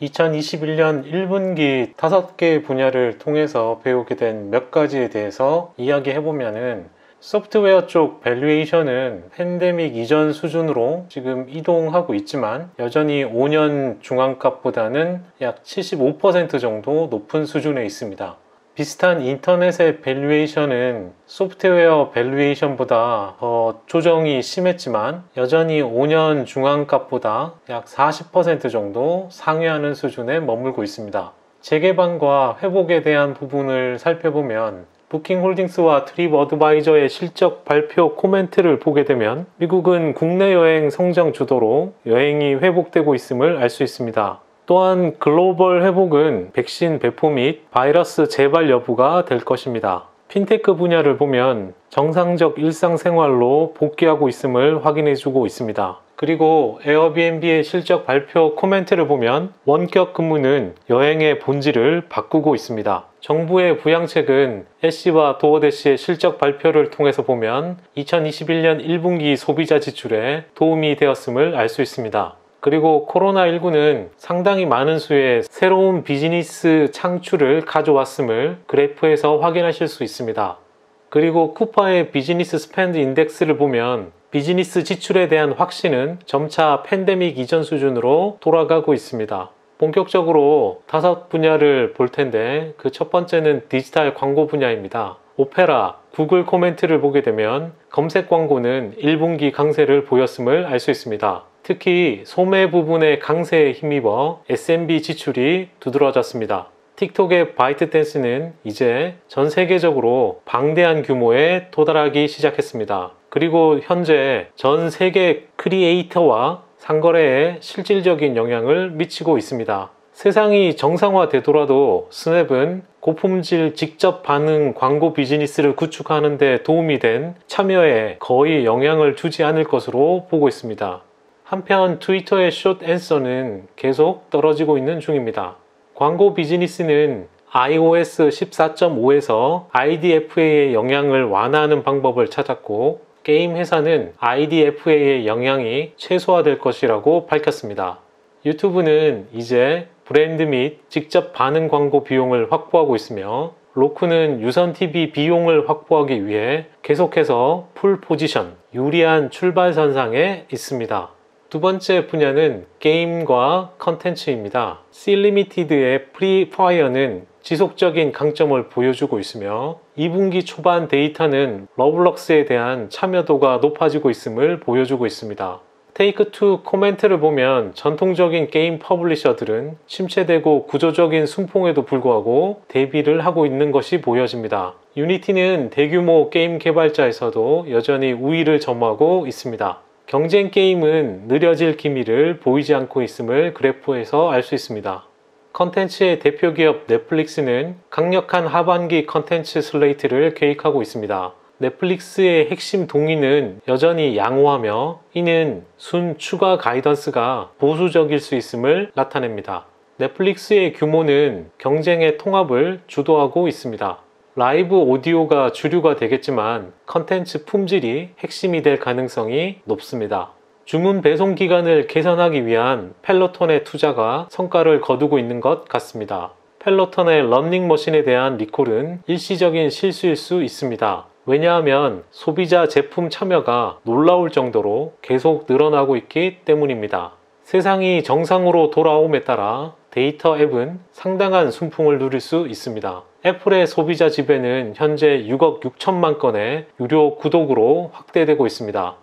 2021년 1분기 5개 분야를 통해서 배우게 된 몇 가지에 대해서 이야기해보면은, 소프트웨어 쪽 밸류에이션은 팬데믹 이전 수준으로 지금 이동하고 있지만 여전히 5년 중앙값보다는 약 75% 정도 높은 수준에 있습니다. 비슷한 인터넷의 밸류에이션은 소프트웨어 밸류에이션보다 더 조정이 심했지만 여전히 5년 중앙값보다 약 40% 정도 상회하는 수준에 머물고 있습니다. 재개방과 회복에 대한 부분을 살펴보면 부킹홀딩스와 트립어드바이저의 실적 발표 코멘트를 보게 되면 미국은 국내 여행 성장 주도로 여행이 회복되고 있음을 알 수 있습니다. 또한 글로벌 회복은 백신 배포 및 바이러스 재발 여부가 될 것입니다. 핀테크 분야를 보면 정상적 일상생활로 복귀하고 있음을 확인해주고 있습니다. 그리고 에어비앤비의 실적 발표 코멘트를 보면 원격 근무는 여행의 본질을 바꾸고 있습니다. 정부의 부양책은 애쉬와 도어대시의 실적 발표를 통해서 보면 2021년 1분기 소비자 지출에 도움이 되었음을 알 수 있습니다. 그리고 코로나19는 상당히 많은 수의 새로운 비즈니스 창출을 가져왔음을 그래프에서 확인하실 수 있습니다. 그리고 쿠파의 비즈니스 스펜드 인덱스를 보면 비즈니스 지출에 대한 확신은 점차 팬데믹 이전 수준으로 돌아가고 있습니다. 본격적으로 5분야를 볼 텐데 그 첫 번째는 디지털 광고 분야입니다. 오페라, 구글 코멘트를 보게 되면 검색 광고는 1분기 강세를 보였음을 알 수 있습니다. 특히 소매 부분의 강세에 힘입어 SMB 지출이 두드러졌습니다. 틱톡의 바이트댄스는 이제 전 세계적으로 방대한 규모에 도달하기 시작했습니다. 그리고 현재 전 세계 크리에이터와 상거래에 실질적인 영향을 미치고 있습니다. 세상이 정상화되더라도 스냅은 고품질 직접 반응 광고 비즈니스를 구축하는 데 도움이 된 참여에 거의 영향을 주지 않을 것으로 보고 있습니다. 한편 트위터의 숏 앤서는 계속 떨어지고 있는 중입니다. 광고 비즈니스는 iOS 14.5에서 IDFA의 영향을 완화하는 방법을 찾았고 게임 회사는 IDFA의 영향이 최소화될 것이라고 밝혔습니다. 유튜브는 이제 브랜드 및 직접 반응 광고 비용을 확보하고 있으며 로쿠는 유선 TV 비용을 확보하기 위해 계속해서 풀 포지션, 유리한 출발선상에 있습니다. 두 번째 분야는 게임과 컨텐츠입니다. 씨리미티드의 프리파이어는 지속적인 강점을 보여주고 있으며 2분기 초반 데이터는 러블록스에 대한 참여도가 높아지고 있음을 보여주고 있습니다. 테이크2 코멘트를 보면 전통적인 게임 퍼블리셔들은 침체되고 구조적인 순풍에도 불구하고 대비를 하고 있는 것이 보여집니다. 유니티는 대규모 게임 개발자에서도 여전히 우위를 점하고 있습니다. 경쟁 게임은 느려질 기미를 보이지 않고 있음을 그래프에서 알 수 있습니다. 컨텐츠의 대표 기업 넷플릭스는 강력한 하반기 컨텐츠 슬레이트를 계획하고 있습니다. 넷플릭스의 핵심 동의는 여전히 양호하며 이는 순 추가 가이던스가 보수적일 수 있음을 나타냅니다. 넷플릭스의 규모는 경쟁의 통합을 주도하고 있습니다. 라이브 오디오가 주류가 되겠지만 컨텐츠 품질이 핵심이 될 가능성이 높습니다. 주문 배송 기간을 개선하기 위한 펠로톤의 투자가 성과를 거두고 있는 것 같습니다. 펠로톤의 러닝머신에 대한 리콜은 일시적인 실수일 수 있습니다. 왜냐하면 소비자 제품 참여가 놀라울 정도로 계속 늘어나고 있기 때문입니다. 세상이 정상으로 돌아옴에 따라 데이터 앱은 상당한 순풍을 누릴 수 있습니다. 애플의 소비자 지배는 현재 6억 6천만 건의 유료 구독으로 확대되고 있습니다.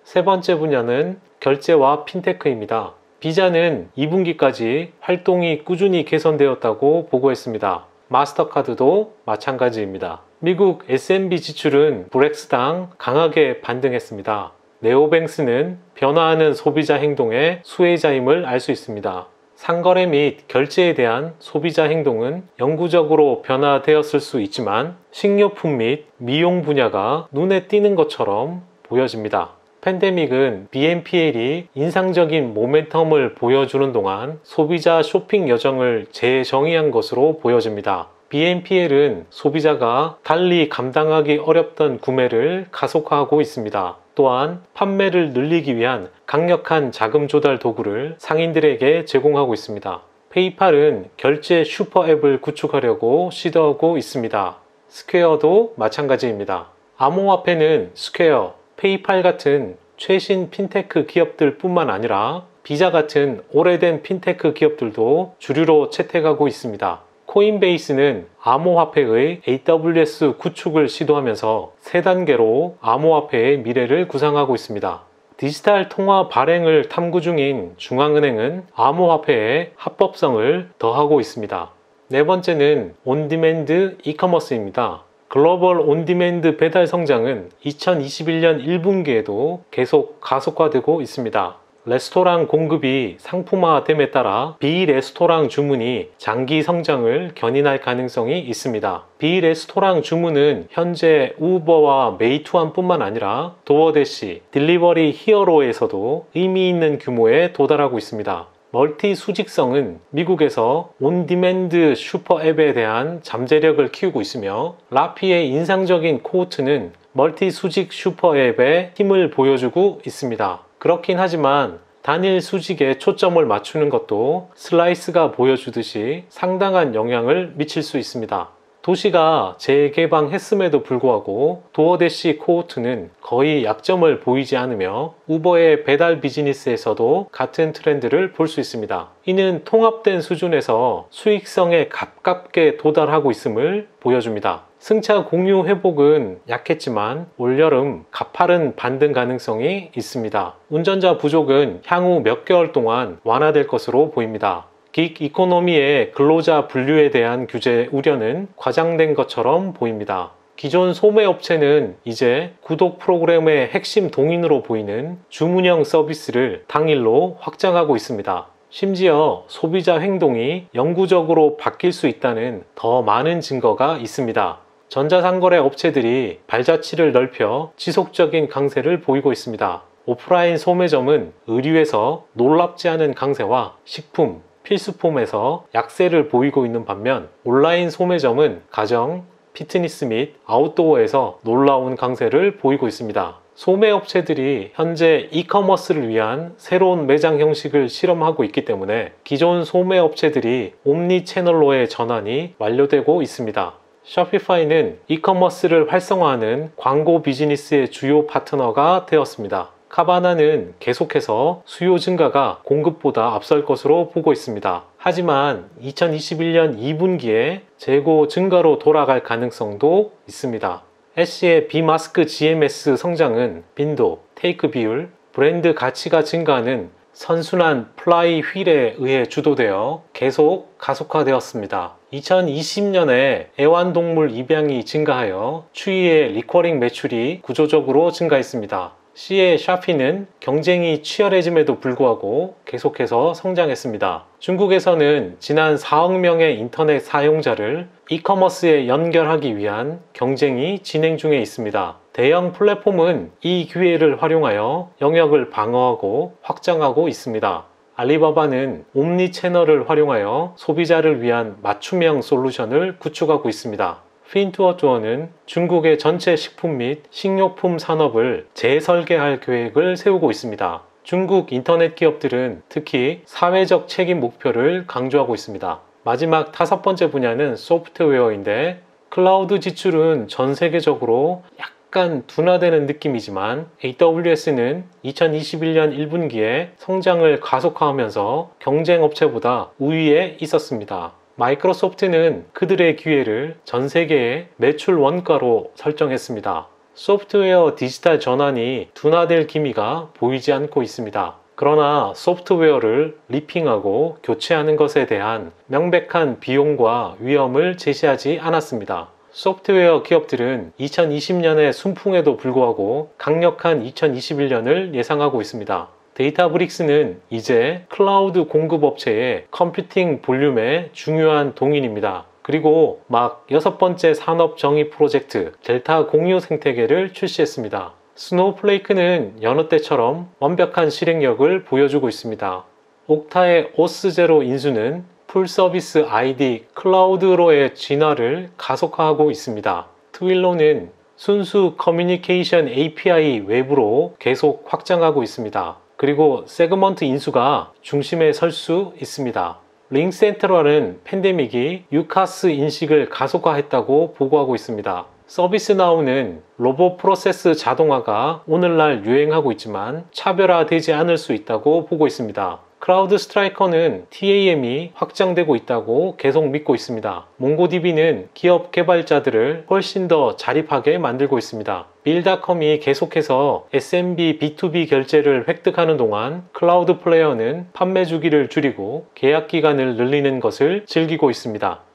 세 번째 분야는 결제와 핀테크입니다. 비자는 2분기까지 활동이 꾸준히 개선되었다고 보고했습니다. 마스터카드도 마찬가지입니다. 미국 SMB 지출은 브렉스당 강하게 반등했습니다. 네오뱅스는 변화하는 소비자 행동의 수혜자임을 알 수 있습니다. 상거래 및 결제에 대한 소비자 행동은 영구적으로 변화되었을 수 있지만 식료품 및 미용 분야가 눈에 띄는 것처럼 보여집니다. 팬데믹은 BNPL이 인상적인 모멘텀을 보여주는 동안 소비자 쇼핑 여정을 재정의한 것으로 보여집니다. BNPL은 소비자가 달리 감당하기 어렵던 구매를 가속화하고 있습니다. 또한 판매를 늘리기 위한 강력한 자금 조달 도구를 상인들에게 제공하고 있습니다. 페이팔은 결제 슈퍼앱을 구축하려고 시도하고 있습니다. 스퀘어도 마찬가지입니다. 암호화폐는 스퀘어, 페이팔 같은 최신 핀테크 기업들 뿐만 아니라 비자 같은 오래된 핀테크 기업들도 주류로 채택하고 있습니다. 코인베이스는 암호화폐의 AWS 구축을 시도하면서 3단계로 암호화폐의 미래를 구상하고 있습니다. 디지털 통화 발행을 탐구 중인 중앙은행은 암호화폐의 합법성을 더하고 있습니다. 네 번째는 온디맨드 이커머스입니다. 글로벌 온디맨드 배달 성장은 2021년 1분기에도 계속 가속화되고 있습니다. 레스토랑 공급이 상품화됨에 따라 비레스토랑 주문이 장기 성장을 견인할 가능성이 있습니다. 비레스토랑 주문은 현재 우버와 메이투안뿐만 아니라 도어대시, 딜리버리 히어로에서도 의미 있는 규모에 도달하고 있습니다. 멀티 수직성은 미국에서 온디맨드 슈퍼앱에 대한 잠재력을 키우고 있으며 라피의 인상적인 코호트는 멀티 수직 슈퍼앱의 힘을 보여주고 있습니다. 그렇긴 하지만 단일 수직에 초점을 맞추는 것도 슬라이스가 보여주듯이 상당한 영향을 미칠 수 있습니다. 도시가 재개방했음에도 불구하고 도어대시 코호트는 거의 약점을 보이지 않으며 우버의 배달 비즈니스에서도 같은 트렌드를 볼 수 있습니다. 이는 통합된 수준에서 수익성에 가깝게 도달하고 있음을 보여줍니다. 승차 공유 회복은 약했지만 올여름 가파른 반등 가능성이 있습니다. 운전자 부족은 향후 몇 개월 동안 완화될 것으로 보입니다. 긱 이코노미의 근로자 분류에 대한 규제 우려는 과장된 것처럼 보입니다. 기존 소매업체는 이제 구독 프로그램의 핵심 동인으로 보이는 주문형 서비스를 당일로 확장하고 있습니다. 심지어 소비자 행동이 영구적으로 바뀔 수 있다는 더 많은 증거가 있습니다. 전자상거래 업체들이 발자취를 넓혀 지속적인 강세를 보이고 있습니다. 오프라인 소매점은 의류에서 놀랍지 않은 강세와 식품, 필수품에서 약세를 보이고 있는 반면 온라인 소매점은 가정, 피트니스 및 아웃도어에서 놀라운 강세를 보이고 있습니다. 소매업체들이 현재 이커머스를 위한 새로운 매장 형식을 실험하고 있기 때문에 기존 소매업체들이 옴니 채널로의 전환이 완료되고 있습니다. 셔피파이는 이커머스를 활성화하는 광고 비즈니스의 주요 파트너가 되었습니다. 카바나는 계속해서 수요 증가가 공급보다 앞설 것으로 보고 있습니다. 하지만 2021년 2분기에 재고 증가로 돌아갈 가능성도 있습니다. 애쉬의 비마스크 GMS 성장은 빈도, 테이크 비율, 브랜드 가치가 증가하는 선순환 플라이 휠에 의해 주도되어 계속 가속화되었습니다. 2020년에 애완동물 입양이 증가하여 추위에 리커링 매출이 구조적으로 증가했습니다. C의 샤피는 경쟁이 치열해짐에도 불구하고 계속해서 성장했습니다. 중국에서는 지난 4억 명의 인터넷 사용자를 이커머스에 연결하기 위한 경쟁이 진행 중에 있습니다. 대형 플랫폼은 이 기회를 활용하여 영역을 방어하고 확장하고 있습니다. 알리바바는 옴니 채널을 활용하여 소비자를 위한 맞춤형 솔루션을 구축하고 있습니다. 핀투어투어는 중국의 전체 식품 및 식료품 산업을 재설계할 계획을 세우고 있습니다. 중국 인터넷 기업들은 특히 사회적 책임 목표를 강조하고 있습니다. 마지막 5번째 분야는 소프트웨어인데 클라우드 지출은 전 세계적으로 약간 둔화되는 느낌이지만 AWS는 2021년 1분기에 성장을 가속화하면서 경쟁 업체보다 우위에 있었습니다. 마이크로소프트는 그들의 기회를 전 세계의 매출 원가로 설정했습니다. 소프트웨어 디지털 전환이 둔화될 기미가 보이지 않고 있습니다. 그러나 소프트웨어를 리핑하고 교체하는 것에 대한 명백한 비용과 위험을 제시하지 않았습니다. 소프트웨어 기업들은 2020년의 순풍에도 불구하고 강력한 2021년을 예상하고 있습니다. 데이터브릭스는 이제 클라우드 공급업체의 컴퓨팅 볼륨의 중요한 동인입니다. 그리고 막 6번째 산업 정의 프로젝트 델타 공유 생태계를 출시했습니다. 스노우플레이크는 여느 때처럼 완벽한 실행력을 보여주고 있습니다. 옥타의 오스제로 인수는 풀서비스 ID 클라우드로의 진화를 가속화하고 있습니다. 트윌로는 순수 커뮤니케이션 API 외부로 계속 확장하고 있습니다. 그리고 세그먼트 인수가 중심에 설 수 있습니다. 링센트럴은 팬데믹이 유카스 인식을 가속화했다고 보고하고 있습니다. 서비스나우는 로봇 프로세스 자동화가 오늘날 유행하고 있지만 차별화되지 않을 수 있다고 보고 있습니다. 크라우드 스트라이커는 TAM이 확장되고 있다고 계속 믿고 있습니다. 몽고DB는 기업 개발자들을 훨씬 더 자립하게 만들고 있습니다. 빌닷컴이 계속해서 SMB B2B 결제를 획득하는 동안 클라우드 플레이어는 판매 주기를 줄이고 계약 기간을 늘리는 것을 즐기고 있습니다.